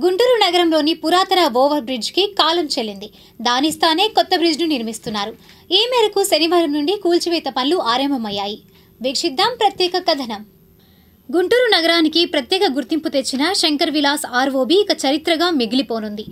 గుంటూరు నగరంలోని పురాతన ఓవర్ బ్రిడ్జ్కి కాలం చెల్లింది. దాని స్థానే కొత్త బ్రిడ్జ్ను నిర్మిస్తున్నారు. ఈ మేరకు శనివారం నుండి కూల్చివేత పనులు ఆరంభమయ్యాయి. వీక్షిద్దాం ప్రత్యేక కథనం. గుంటూరు నగరానికి ప్రత్యేక గుర్తింపు తెచ్చిన శంకర్ విలాస్ ఆర్ఓబి ఇక చరిత్రగా మిగిలిపోనుంది.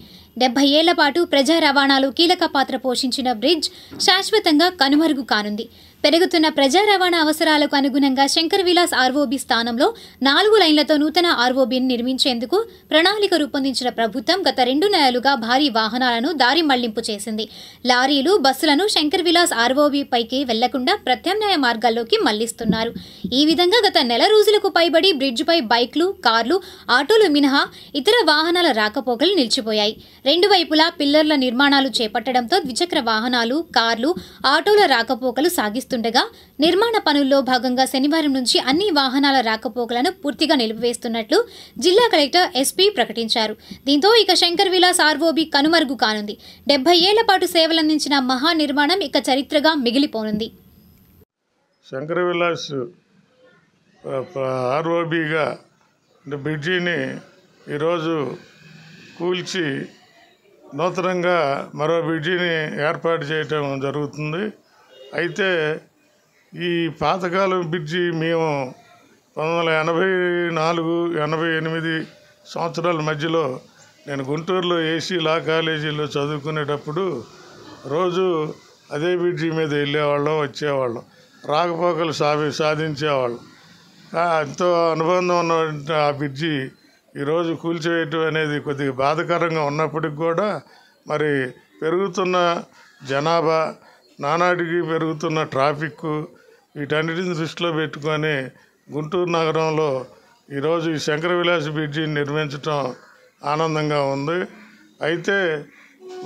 70 ఏళ్ల పాటు ప్రజా రవాణాలో కీలక పాత్ర పోషించిన బ్రిడ్జ్ శాశ్వతంగా కనుమరుగు కానుంది. పెరుగుతున్న ప్రజా రవాణా అవసరాలకు అనుగుణంగా శంకర్ విలాస్ ఆర్ఓబి స్థానంలో 4 లైన్లతో నూతన ఆర్ఓబిని నిర్మించేందుకు ప్రణాళిక రూపొందించిన ప్రభుత్వం గత 2 నెలలుగా భారీ వాహనాలను దారి మళ్లింపు చేసింది. లారీలు, బస్సులను శంకర్ విలాస్ ఆర్ఓబి పైకి వెళ్లకుండా ప్రత్యామ్నాయ మార్గాల్లోకి మళ్లిస్తున్నారు. ఈ విధంగా గత నెల రోజులకు పైబడి బ్రిడ్జిపై బైక్లు, కార్లు, ఆటోలు మినహా ఇతర వాహనాల రాకపోకలు నిలిచిపోయాయి. 2 వైపులా పిల్లర్ల నిర్మాణాలు చేపట్టడంతో ద్విచక్ర వాహనాలు, కార్లు, ఆటోల రాకపోకలు సాగిస్తుండగా నిర్మాణ పనుల్లో భాగంగా శనివారం నుంచి అన్ని వాహనాల రాకపోకలను పూర్తిగా నిలిపివేస్తున్నట్లు జిల్లా కలెక్టర్ ఎస్పీ ప్రకటించారు. దీంతో ఇక శంకర్ విలాస్ ఆర్ఓబి కనుమరుగు కానుంది. 70 ఏళ్ల పాటు సేవలందించిన మహా నిర్మాణం ఇక చరిత్రగా మిగిలిపోనుంది. శంకర్ విలాస్ ఆర్ఓబిగా బ్రిడ్జిని ఈరోజు కూల్చి నూతనంగా మరో బ్రిడ్జిని ఏర్పాటు చేయటం జరుగుతుంది. అయితే ఈ పాతకాలం బ్రిడ్జి మేము 1984-88 సంవత్సరాల మధ్యలో నేను గుంటూరులో ఏసీ లా కాలేజీలో చదువుకునేటప్పుడు రోజు అదే బ్రిడ్జి మీద వెళ్ళేవాళ్ళం, వచ్చేవాళ్ళం, రాకపోకలు సాధించేవాళ్ళం. ఎంతో అనుబంధం ఉన్నటువంటి ఆ బ్రిడ్జి ఈరోజు కూల్చివేయటం అనేది కొద్దిగా బాధాకరంగా ఉన్నప్పటికి కూడా మరి పెరుగుతున్న జనాభా, నానాటికి పెరుగుతున్న ట్రాఫిక్, వీటన్నిటిని దృష్టిలో పెట్టుకొని గుంటూరు నగరంలో ఈరోజు ఈ శంకర విలాస్ బ్రిడ్జిని నిర్మించడం ఆనందంగా ఉంది. అయితే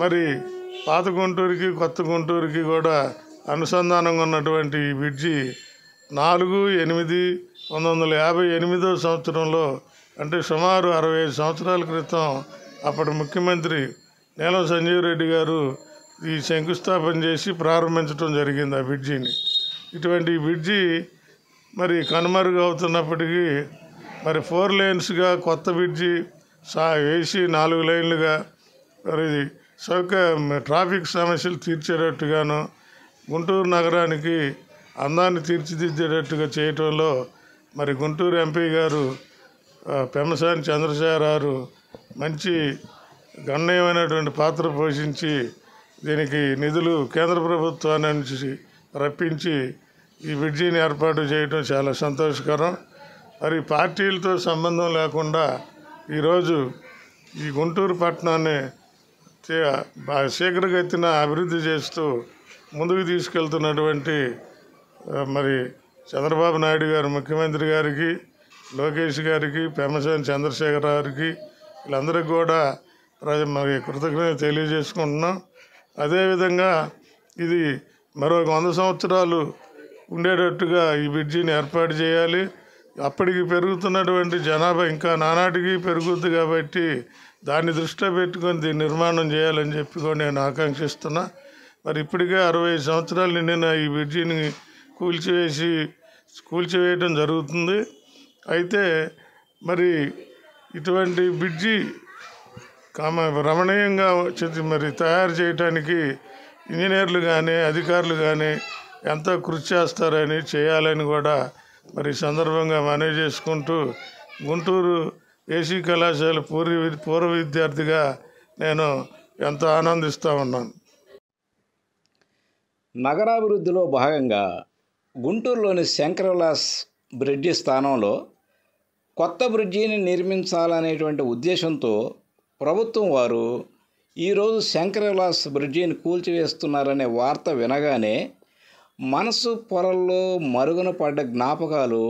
మరి పాత గుంటూరుకి కొత్త గుంటూరుకి కూడా అనుసంధానంగా ఉన్నటువంటి ఈ బ్రిడ్జి 4/8/1958 సంవత్సరంలో, అంటే సుమారు 65 సంవత్సరాల క్రితం అప్పటి ముఖ్యమంత్రి నీలం సంజీవ్ రెడ్డి గారు ఈ శంకుస్థాపన చేసి ప్రారంభించడం జరిగింది ఆ బ్రిడ్జిని. ఇటువంటి బ్రిడ్జి మరి కనుమరుగు అవుతున్నప్పటికీ మరి 4 లేన్స్గా కొత్త బ్రిడ్జి వేసి 4 లైన్లుగా మరి ట్రాఫిక్ సమస్యలు తీర్చేటట్టుగాను గుంటూరు నగరానికి అందాన్ని తీర్చిదిద్దేటట్టుగా చేయటంలో మరి గుంటూరు ఎంపీ గారు పెమ్మసాని చంద్రశేఖర్ మంచి గణనీయమైనటువంటి పాత్ర పోషించి దీనికి నిధులు కేంద్ర ప్రభుత్వాన్ని నుంచి రప్పించి ఈ బ్రిడ్జిని ఏర్పాటు చేయడం చాలా సంతోషకరం. మరి పార్టీలతో సంబంధం లేకుండా ఈరోజు ఈ గుంటూరు పట్టణాన్ని శీఘ్రగతిన అభివృద్ధి చేస్తూ ముందుకు తీసుకెళ్తున్నటువంటి మరి చంద్రబాబు నాయుడు గారు, ముఖ్యమంత్రి గారికి, లోకేష్ గారికి, పెమ్మసాని చంద్రశేఖర్ గారికి, వీళ్ళందరికీ కూడా మరి కృతజ్ఞత తెలియజేసుకుంటున్నాం. అదేవిధంగా ఇది మరో 100 సంవత్సరాలు ఉండేటట్టుగా ఈ బ్రిడ్జిని ఏర్పాటు చేయాలి. అప్పటికి పెరుగుతున్నటువంటి జనాభా ఇంకా నానాటికి పెరుగుద్ది కాబట్టి దాన్ని దృష్టిలో పెట్టుకొని దీన్ని నిర్మాణం చేయాలని చెప్పి కూడా నేను ఆకాంక్షిస్తున్నా. మరి ఇప్పటికే 65 సంవత్సరాలు నిండిన ఈ బ్రిడ్జిని కూల్చివేయడం జరుగుతుంది. అయితే మరి ఇటువంటి బ్రిడ్జి రమణీయంగా మరి తయారు చేయడానికి ఇంజనీర్లు కానీ అధికారులు కానీ ఎంతో కృషి చేయాలని కూడా మరి సందర్భంగా మనవి చేసుకుంటూ గుంటూరు ఏసీ కళాశాల పూర్వ విద్యార్థిగా నేను ఎంతో ఆనందిస్తూ ఉన్నాను. నగరాభివృద్ధిలో భాగంగా గుంటూరులోని శంకర్ విలాస్ బ్రిడ్జి స్థానంలో కొత్త బ్రిడ్జిని నిర్మించాలనేటువంటి ఉద్దేశంతో ప్రభుత్వం వారు ఈరోజు శంకర్ విలాస్ బ్రిడ్జిని కూల్చివేస్తున్నారనే వార్త వినగానే మనసు పొరల్లో మరుగున పడ్డ జ్ఞాపకాలు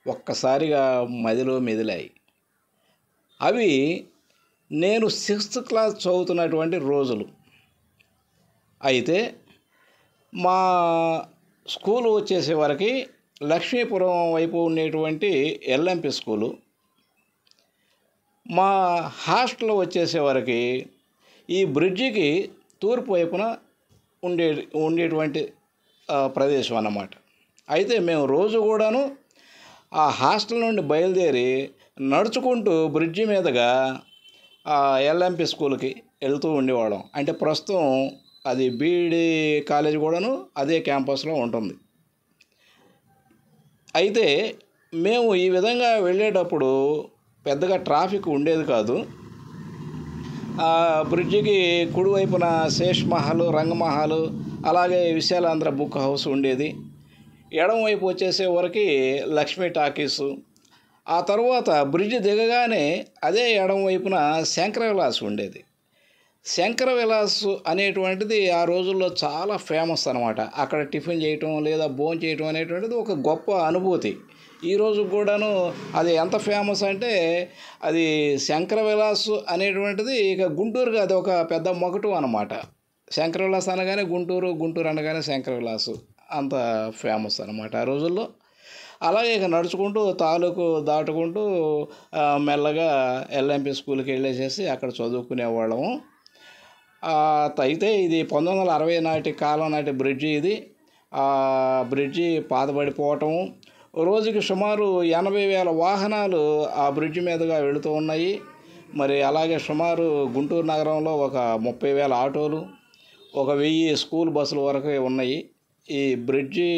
ఒక్కసారిగా మదిలో మెదిలాయి. అవి నేను 6th క్లాస్ చదువుతున్నటువంటి రోజులు. అయితే మా స్కూలు వచ్చేసేవరకు లక్ష్మీపురం వైపు ఉండేటువంటి ఎల్ఎంపి స్కూలు, మా హాస్టల్ వచ్చేసేవరకు ఈ బ్రిడ్జికి తూర్పు వైపున ఉండేటువంటి ప్రదేశం అన్నమాట. అయితే మేము రోజు కూడాను ఆ హాస్టల్ నుండి బయలుదేరి నడుచుకుంటూ బ్రిడ్జి మీదుగా ఎల్ఎంపి స్కూల్కి వెళ్తూ ఉండేవాళ్ళం. అంటే ప్రస్తుతం అది బీఈడి కాలేజ్ కూడాను అదే క్యాంపస్లో ఉంటుంది. అయితే మేము ఈ విధంగా వెళ్ళేటప్పుడు పెద్దగా ట్రాఫిక్ ఉండేది కాదు. బ్రిడ్జికి కుడివైపున శేష్ మహల్, రంగమహల్, అలాగే విశాలాంధ్ర బుక్ హౌస్ ఉండేది. ఎడమవైపు వచ్చేసేవరకు లక్ష్మీ టాకీసు. ఆ తర్వాత బ్రిడ్జి దిగగానే అదే ఎడమవైపున శంకర విలాస్ ఉండేది. శంకర విలాస్ అనేటువంటిది ఆ రోజుల్లో చాలా ఫేమస్ అనమాట. అక్కడ టిఫిన్ చేయటం లేదా భోజనం చేయటం అనేటువంటిది ఒక గొప్ప అనుభూతి. ఈరోజు కూడాను అది ఎంత ఫేమస్ అంటే అది శంకర విలాస్ అనేటువంటిది ఇక గుంటూరుగా అది ఒక పెద్ద మొగటు అనమాట. శంకర విలాస్ అనగానే గుంటూరు, గుంటూరు అనగానే శంకర విలాసు, అంత ఫేమస్ అనమాట ఆ రోజుల్లో. అలాగే ఇక నడుచుకుంటూ తాలూకు దాటుకుంటూ మెల్లగా ఎల్ఎంపి స్కూల్కి వెళ్ళేసేసి అక్కడ చదువుకునేవాళ్ళము. అయితే ఇది 1960 నాటి కాలం నాటి బ్రిడ్జి ఇది. ఆ బ్రిడ్జి పాతబడిపోవటము, రోజుకి సుమారు 80,000 వాహనాలు ఆ బ్రిడ్జి మీదుగా వెళుతూ ఉన్నాయి. మరి అలాగే సుమారు గుంటూరు నగరంలో ఒక 30,000 ఆటోలు, ఒక 1000 స్కూల్ బస్సుల వరకు ఉన్నాయి. ఈ బ్రిడ్జి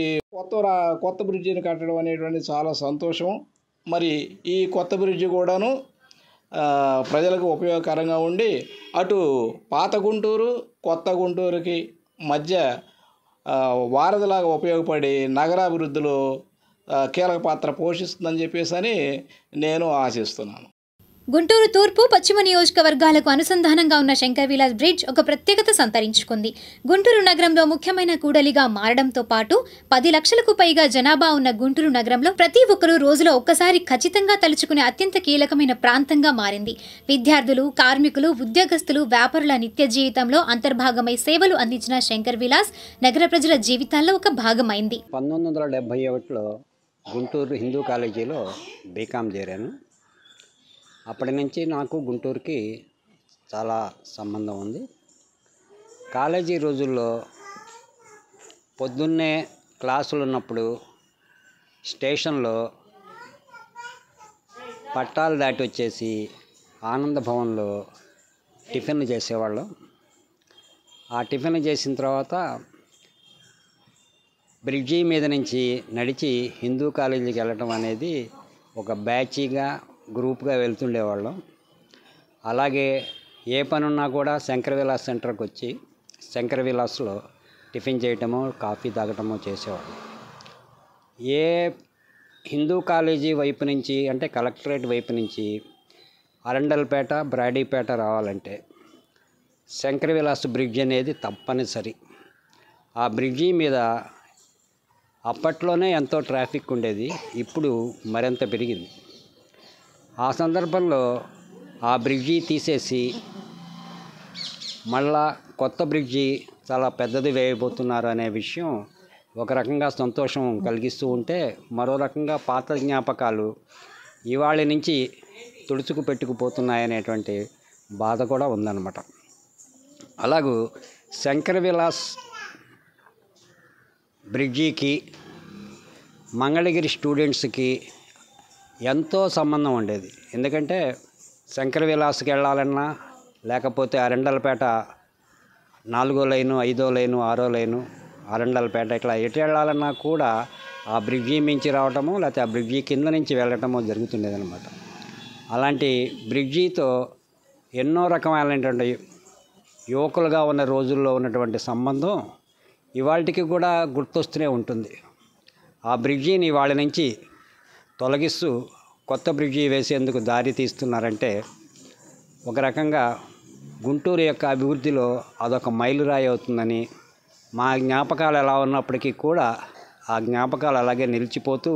కొత్త బ్రిడ్జిని కట్టడం అనేటువంటి చాలా సంతోషం. మరి ఈ కొత్త బ్రిడ్జి కూడాను ప్రజలకు ఉపయోగకరంగా ఉండి అటు పాత గుంటూరు, కొత్త గుంటూరుకి మధ్య వారధిలాగా ఉపయోగపడి నగరాభివృద్ధిలో కీలక పాత్ర పోషిస్తుందని చెప్పేసి నేను ఆశిస్తున్నాను. గుంటూరు తూర్పు, పశ్చిమ నియోజకవర్గాలకు అనుసంధానంగా ఉన్న శంకర్ విలాస్ బ్రిడ్జ్ ఒక ప్రత్యేకత సంతరించుకుంది. గుంటూరు నగరంలో ముఖ్యమైన కూడలిగా మారడంతో పాటు 10 లక్షలకు పైగా జనాభా ఉన్న గుంటూరు నగరంలో ప్రతి ఒక్కరూ రోజులో ఒక్కసారి ఖచ్చితంగా తలుచుకునే అత్యంత కీలకమైన ప్రాంతంగా మారింది. విద్యార్థులు, కార్మికులు, ఉద్యోగస్తులు, వ్యాపారుల నిత్య జీవితంలో అంతర్భాగమై సేవలు అందించిన శంకర్ విలాస్ నగర ప్రజల జీవితాల్లో ఒక భాగమైంది. 1971లో గుంటూరు హిందూ కాలేజీలో బీకామ్ చేరాను. అప్పటి నుంచి నాకు గుంటూరుకి చాలా సంబంధం ఉంది. కాలేజీ రోజుల్లో పొద్దున్నే క్లాసులు ఉన్నప్పుడు స్టేషన్లో పట్టాలు దాటి వచ్చేసి ఆనంద భవన్లో టిఫిన్ చేసేవాళ్ళం. ఆ టిఫిన్ చేసిన తర్వాత బ్రిడ్జి మీద నుంచి నడిచి హిందూ కాలేజీకి వెళ్ళటం అనేది ఒక బ్యాచీగా, గ్రూప్గా వెళ్తుండేవాళ్ళం. అలాగే ఏ పని ఉన్నా కూడా శంకర విలాస్ సెంటర్కి వచ్చి శంకర విలాస్లో టిఫిన్ చేయటమో, కాఫీ తాగటమో చేసేవాళ్ళం. ఏ హిందూ కాలేజీ వైపు నుంచి అంటే కలెక్టరేట్ వైపు నుంచి అరండల్పేట, బ్రాడీపేట రావాలంటే శంకర విలాస్ బ్రిడ్జ్ అనేది తప్పనిసరి. ఆ బ్రిడ్జి మీద అప్పట్లోనే ఎంతో ట్రాఫిక్ ఉండేది, ఇప్పుడు మరింత పెరిగింది. ఆ సందర్భంలో ఆ బ్రిడ్జి తీసేసి మళ్ళా కొత్త బ్రిడ్జి చాలా పెద్దది వేయబోతున్నారు అనే విషయం ఒక రకంగా సంతోషం కలిగిస్తూ ఉంటే, మరో రకంగా పాత జ్ఞాపకాలు ఇవాళ నుంచి తుడుచుకు పెట్టుకుపోతున్నాయనేటువంటి బాధ కూడా ఉందన్నమాట. అలాగూ శంకర విలాస్ బ్రిడ్జికి మంగళగిరి స్టూడెంట్స్కి ఎంతో సంబంధం ఉండేది. ఎందుకంటే శంకర విలాస్కి వెళ్ళాలన్నా, లేకపోతే అరండల్పేట 4వ లైను, 5వ లైను, 6వ లైను, అరండల్పేట ఇట్లా ఎటు వెళ్ళాలన్నా కూడా ఆ బ్రిడ్జి మించి రావటము, లేకపోతే ఆ బ్రిడ్జి కింద నుంచి వెళ్ళటమో జరుగుతుండేదన్నమాట. అలాంటి బ్రిడ్జితో ఎన్నో రకమైనటువంటి యువకులుగా ఉన్న రోజుల్లో ఉన్నటువంటి సంబంధం ఇవాళకి కూడా గుర్తొస్తూనే ఉంటుంది. ఆ బ్రిడ్జిని వాళ్ళ నుంచి తొలగిస్తూ కొత్త బ్రిడ్జి వేసేందుకు దారి తీస్తున్నారంటే ఒక రకంగా గుంటూరు యొక్క అభివృద్ధిలో అదొక మైలురాయి అవుతుందని, మా జ్ఞాపకాలు ఎలా ఉన్నప్పటికీ కూడా ఆ జ్ఞాపకాలు అలాగే నిలిచిపోతూ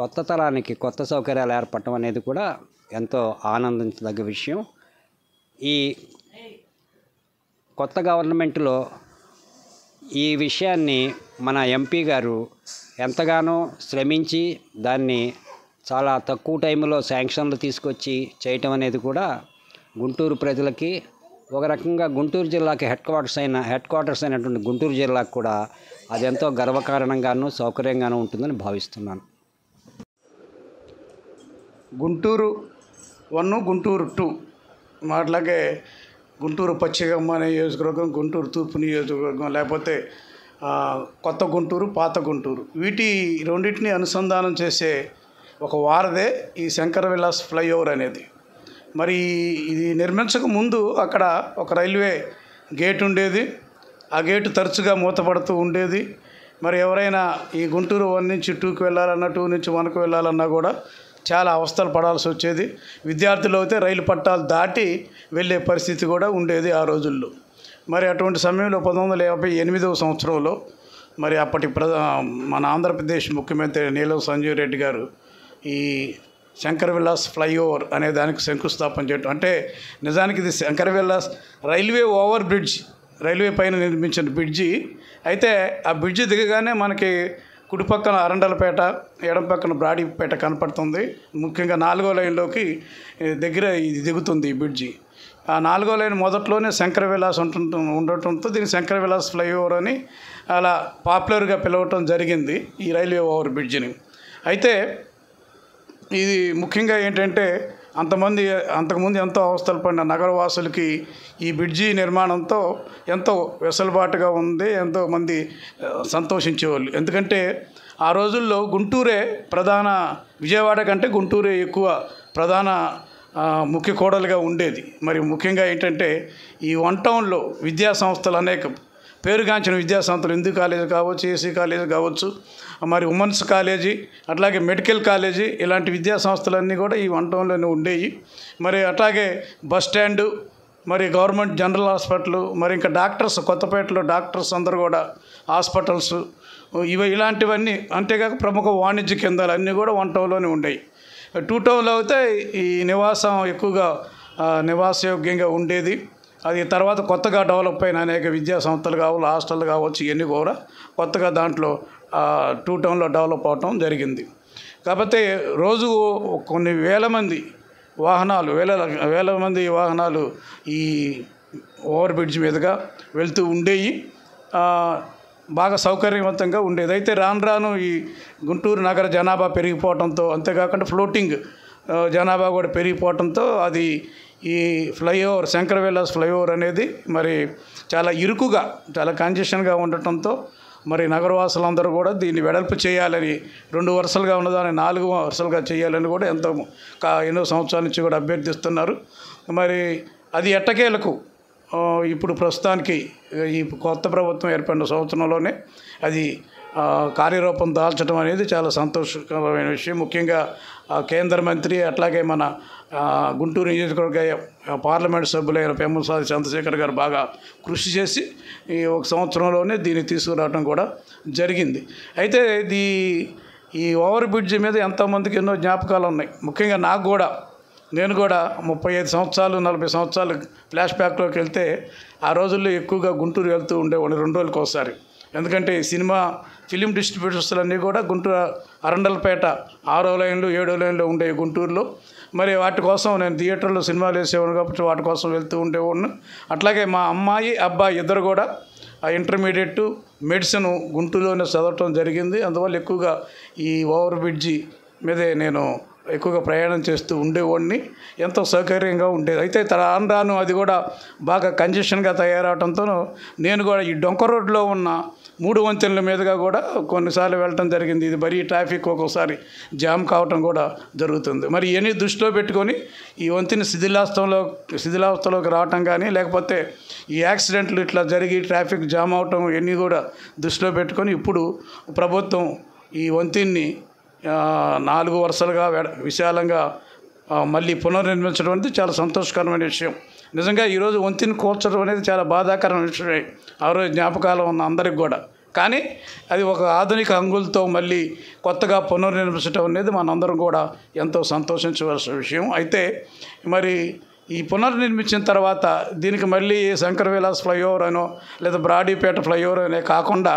కొత్త తరానికి కొత్త సౌకర్యాలు ఏర్పడటం అనేది కూడా ఎంతో ఆనందించదగ్గ విషయం. ఈ కొత్త గవర్నమెంట్లో ఈ విషయాన్ని మన ఎంపీ గారు ఎంతగానో శ్రమించి దాన్ని చాలా తక్కువ టైంలో శాంక్షన్లు తీసుకొచ్చి చేయటం అనేది కూడా గుంటూరు ప్రజలకి, ఒక రకంగా గుంటూరు జిల్లాకి హెడ్ క్వార్టర్స్ అయినటువంటి గుంటూరు జిల్లాకు కూడా అది ఎంతో గర్వకారణంగాను సౌకర్యంగాను ఉంటుందని భావిస్తున్నాను. గుంటూరు 1, గుంటూరు 2 అట్లాగే గుంటూరు పశ్చిమ నియోజకవర్గం, గుంటూరు తూర్పు నియోజకవర్గం, లేకపోతే కొత్త గుంటూరు, పాత గుంటూరు, వీటి రెండింటిని అనుసంధానం చేసే ఒక వారదే ఈ శంకర విలాస్ ఫ్లైఓవర్ అనేది. మరి ఇది నిర్మించక ముందు అక్కడ ఒక రైల్వే గేట్ ఉండేది. ఆ గేటు తరచుగా మూతపడుతూ ఉండేది. మరి ఎవరైనా ఈ గుంటూరు 1 నుంచి 2కి వెళ్ళాలన్నా, 2 నుంచి 1కి వెళ్ళాలన్నా కూడా చాలా అవస్థలు పడాల్సి వచ్చేది. విద్యార్థులు అయితే రైలు పట్టాలు దాటి వెళ్ళే పరిస్థితి కూడా ఉండేది ఆ రోజుల్లో. మరి అటువంటి సమయంలో 1958వ సంవత్సరంలో మరి అప్పటి మన ఆంధ్రప్రదేశ్ ముఖ్యమంత్రి నీలం సంజీవ్ రెడ్డి గారు ఈ శంకర విలాస్ ఫ్లైఓవర్ అనే దానికి శంకుస్థాపన చేయడం. అంటే నిజానికి ఇది Shankara Vilas railway over bridge, railway పైన నిర్మించిన బ్రిడ్జి. అయితే ఆ బ్రిడ్జి దిగగానే మనకి కుడి పక్కన అరండలపేట, ఎడం పక్కన బ్రాడీపేట కనపడుతుంది. ముఖ్యంగా 4వ లైన్లోకి దగ్గర ఇది దిగుతుంది ఈ బ్రిడ్జి. ఆ 4వ లైన్ మొదట్లోనే శంకర విలాస్ ఉండటంతో దీన్ని శంకర విలాస్ ఫ్లైఓవర్ అని అలా పాపులర్గా పిలవటం జరిగింది ఈ రైల్వే ఓవర్ బ్రిడ్జిని. అయితే ఇది ముఖ్యంగా ఏంటంటే అంతకుముందు ఎంతో అవస్థలు పడిన నగరవాసులకి ఈ బ్రిడ్జి నిర్మాణంతో ఎంతో వెసులుబాటుగా ఉంది. ఎంతోమంది సంతోషించేవాళ్ళు. ఎందుకంటే ఆ రోజుల్లో గుంటూరే ప్రధాన, విజయవాడ కంటే గుంటూరే ఎక్కువ ప్రధాన ముఖ్య కూడలుగా ఉండేది. మరి ముఖ్యంగా ఏంటంటే ఈ 1 టౌన్లో విద్యా సంస్థలు అనేక పేరుగాంచిన విద్యాసంస్థలు, హిందూ కాలేజీ కావచ్చు, ఏసీ కాలేజీ కావచ్చు, మరి ఉమెన్స్ కాలేజీ, అట్లాగే మెడికల్ కాలేజీ, ఇలాంటి విద్యా సంస్థలన్నీ కూడా ఈ 1 టౌన్లోనే ఉండేవి. మరి అట్లాగే బస్ స్టాండు, మరి గవర్నమెంట్ జనరల్ హాస్పిటల్, మరి ఇంకా డాక్టర్స్, కొత్తపేటలో డాక్టర్స్ అందరూ కూడా హాస్పిటల్స్, ఇలాంటివన్నీ, అంతేకాక ప్రముఖ వాణిజ్య కేంద్రాలు అన్నీ కూడా 1 టౌన్లోనే ఉండేవి. 2 టౌన్లో అయితే ఈ నివాసం ఎక్కువగా నివాసయోగ్యంగా ఉండేది. అది తర్వాత కొత్తగా డెవలప్ అయిన అనేక విద్యా సంస్థలు కావచ్చు, హాస్టల్ కావచ్చు, ఇవన్నీ కూడా కొత్తగా దాంట్లో 2 టౌన్లో డెవలప్ అవటం జరిగింది. కాకపోతే రోజు కొన్ని వేల మంది వాహనాలు ఈ ఓవర్ బ్రిడ్జ్ మీదుగా వెళ్తూ ఉండేవి. బాగా సౌకర్యవంతంగా ఉండేది. అయితే రాను ఈ గుంటూరు నగర జనాభా పెరిగిపోవడంతో, అంతేకాకుండా ఫ్లోటింగ్ జనాభా కూడా పెరిగిపోవడంతో అది ఈ ఫ్లైఓవర్, శంకర విలాస్ ఫ్లైఓవర్ అనేది మరి చాలా ఇరుకుగా, చాలా కంజెషన్గా ఉండటంతో మరి నగరవాసులందరూ కూడా దీన్ని వెడల్పు చేయాలని, 2 వరుసలుగా ఉన్నదాన్ని 4 వరుసలుగా చేయాలని కూడా ఎన్నో సంవత్సరాల నుంచి కూడా అభ్యర్థిస్తున్నారు. మరి అది ఎట్టకేలకు ఇప్పుడు ప్రస్తుతానికి ఈ కొత్త ప్రభుత్వం ఏర్పడిన సంవత్సరంలోనే అది కార్యరూపం దాల్చడం అనేది చాలా సంతోషకరమైన విషయం. ముఖ్యంగా కేంద్ర మంత్రి, అట్లాగే మన గుంటూరు నియోజకవర్గ పార్లమెంట్ సభ్యులైన పెమ్మసాని చంద్రశేఖర్ గారు బాగా కృషి చేసి ఈ 1 సంవత్సరంలోనే దీన్ని తీసుకురావడం కూడా జరిగింది. అయితే ఈ ఓవర్ బ్రిడ్జ్ మీద ఎంతోమందికి ఎన్నో జ్ఞాపకాలు ఉన్నాయి. ముఖ్యంగా నేను కూడా 35 సంవత్సరాలు 40 సంవత్సరాలు ఫ్లాష్ బ్యాక్లోకి వెళ్తే ఆ రోజుల్లో ఎక్కువగా గుంటూరు వెళ్తూ ఉండేవాడిని 2 రోజులకు ఒకసారి. ఎందుకంటే ఫిలిం డిస్ట్రిబ్యూటర్స్లన్నీ కూడా గుంటూరు అరండలపేట 6వ లైన్లు 7వ లైన్లో ఉండేవి గుంటూరులో. మరి వాటి కోసం నేను థియేటర్లో సినిమాలు వేసేవాడిని కాబట్టి వాటి కోసం వెళ్తూ ఉండేవాడిని. అట్లాగే మా అమ్మాయి అబ్బాయి ఇద్దరు కూడా ఇంటర్మీడియట్ మెడిసిన్ గుంటూరులోనే చదవటం జరిగింది. అందువల్ల ఎక్కువగా ఈ ఓవర్ బ్రిడ్జి మీదే నేను ఎక్కువగా ప్రయాణం చేస్తూ ఉండేవాడిని. ఎంతో సౌకర్యంగా ఉండేది. అయితే రాను అది కూడా బాగా కంజెషన్గా తయారవడంతో నేను కూడా ఈ డొంక రోడ్లో ఉన్న 3 వంతెనల మీదుగా కూడా కొన్నిసార్లు వెళ్ళటం జరిగింది. ఇది మరీ ట్రాఫిక్ ఒక్కోసారి జామ్ కావటం కూడా జరుగుతుంది. మరి ఇవన్నీ దృష్టిలో పెట్టుకొని ఈ వంతెన శిథిలావస్థలోకి రావటం కానీ, లేకపోతే ఈ యాక్సిడెంట్లు ఇట్లా జరిగి ట్రాఫిక్ జామ్ అవటం, ఇవన్నీ కూడా దృష్టిలో పెట్టుకొని ఇప్పుడు ప్రభుత్వం ఈ వంతెన్ని 4 వరుసలుగా విశాలంగా మళ్ళీ పునర్నిర్మించడం అనేది చాలా సంతోషకరమైన విషయం. నిజంగా ఈరోజు వంతెన కూల్చడం అనేది చాలా బాధాకరమైన విషయమే ఆ రోజు జ్ఞాపకాలు ఉన్న అందరికి కూడా. కానీ అది ఒక ఆధునిక హంగులతో మళ్ళీ కొత్తగా పునర్నిర్మించడం అనేది మనందరం కూడా ఎంతో సంతోషించవలసిన విషయం. అయితే మరి ఈ పునర్నిర్మించిన తర్వాత దీనికి మళ్ళీ శంకర విలాస్ ఫ్లైఓవర్ అనో లేదా బ్రాడీపేట ఫ్లైఓవర్ అనే కాకుండా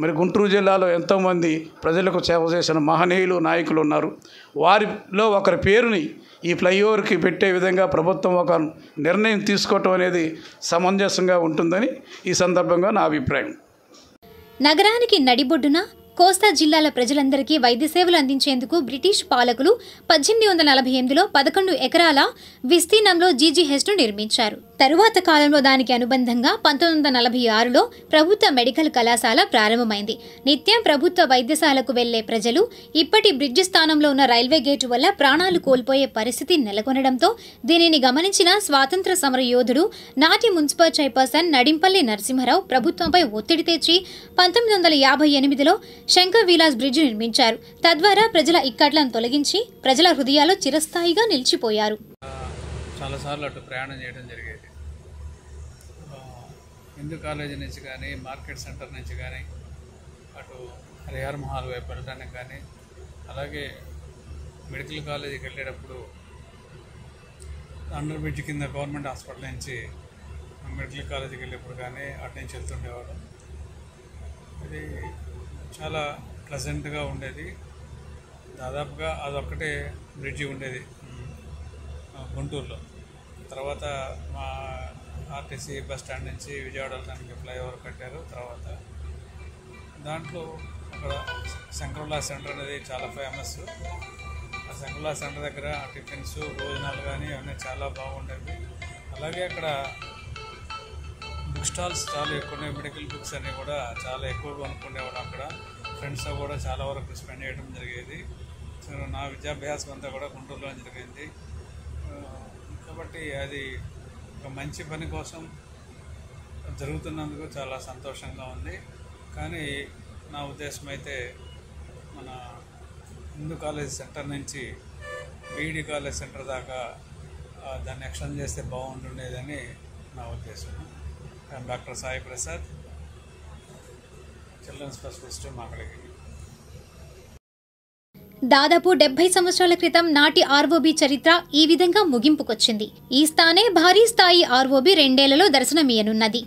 మరి గుంటూరు జిల్లాలో ఎంతోమంది ప్రజలకు సేవ చేసిన మహనీయులు, నాయకులు ఉన్నారు. వారిలో ఒకరి పేరుని ఈ ఫ్లైఓవర్కి పెట్టే విధంగా ప్రభుత్వం ఒక నిర్ణయం తీసుకోవటం అనేది సమంజసంగా ఉంటుందని ఈ సందర్భంగా నా అభిప్రాయం. నగరానికి నడిబొడ్డున కోస్తా జిల్లాల ప్రజలందరికీ వైద్య సేవలు అందించేందుకు బ్రిటిష్ పాలకులు 1848లో 11 ఎకరాల విస్తీర్ణంలో జీజీహెచ్ను నిర్మించారు. తరువాత కాలంలో దానికి అనుబంధంగా 1946లో ప్రభుత్వ మెడికల్ కళాశాల ప్రారంభమైంది. నిత్యం ప్రభుత్వ వైద్యశాలకు వెళ్లే ప్రజలు ఇప్పటి బ్రిడ్జి స్థానంలో ఉన్న రైల్వే గేటు వల్ల ప్రాణాలు కోల్పోయే పరిస్థితి నెలకొనడంతో దీనిని గమనించిన స్వాతంత్ర సమర యోధుడు నాటి మున్సిపల్ చైర్పర్సన్ నడింపల్లి నరసింహారావు ప్రభుత్వంపై ఒత్తిడి తెచ్చి 1958లో శంకర్ విలాస్ బ్రిడ్జి నిర్మించారు. తద్వారా ప్రజల ఇక్కట్లను తొలగించి ప్రజల హృదయాల్లో చిరస్థాయిగా నిలిచిపోయారు. చాలాసార్లు అటు ప్రయాణం చేయడం జరిగేది. హిందూ కాలేజీ నుంచి కానీ, మార్కెట్ సెంటర్ నుంచి కానీ, అటు హరిహర్ మహల్ వైపు వెళ్ళడానికి కానీ, అలాగే మెడికల్ కాలేజీకి వెళ్ళేటప్పుడు అండర్ బ్రిడ్జ్ కింద గవర్నమెంట్ హాస్పిటల్ నుంచి మెడికల్ కాలేజీకి వెళ్ళేప్పుడు కానీ అటు నుంచి వెళ్తుండేవాడు. ఇది చాలా ప్లెజెంట్గా ఉండేది. దాదాపుగా అదొక్కటే బ్రిడ్జి ఉండేది గుంటూరులో. తర్వాత మా ఆర్టీసీ బస్ స్టాండ్ నుంచి విజయవాడ వెళ్ళడానికి ఫ్లైఓవర్ కట్టారు. తర్వాత దాంట్లో అక్కడ శంకరులా సెంటర్ అనేది చాలా ఫేమస్. ఆ శంకరులా సెంటర్ దగ్గర టిఫిన్స్, భోజనాలు కానీ అవన్నీ చాలా బాగుండేవి. అలాగే అక్కడ బుక్ స్టాల్స్ చాలా ఎక్కువ, మెడికల్ బుక్స్ అన్నీ కూడా చాలా ఎక్కువగా కొనుక్కునేవాడు. అక్కడ ఫ్రెండ్స్తో కూడా చాలా వరకు స్పెండ్ చేయడం జరిగేది. సో నా విద్యాభ్యాసం అంతా కూడా గుంటూరులో జరిగింది. కాబట్టి అది ఒక మంచి పని కోసం జరుగుతున్నందుకు చాలా సంతోషంగా ఉంది. కానీ నా ఉద్దేశం అయితే మన హిందూ కాలేజ్ సెంటర్ నుంచి బీఈడి కాలేజ్ సెంటర్ దాకా దాన్ని ఎక్స్టెండ్ చేస్తే బాగుంటుండేదని నా ఉద్దేశం. Doctor Sai Prasad, children specialist, మాకడికి. దాదాపు 70 సంవత్సరాల క్రితం నాటి ఆర్ఓబి చరిత్ర ఈ విధంగా ముగింపుకొచ్చింది. ఈ స్థానే భారీ స్థాయి ఆర్ఓబి 2 ఏళ్లలో దర్శనమియనున్నది.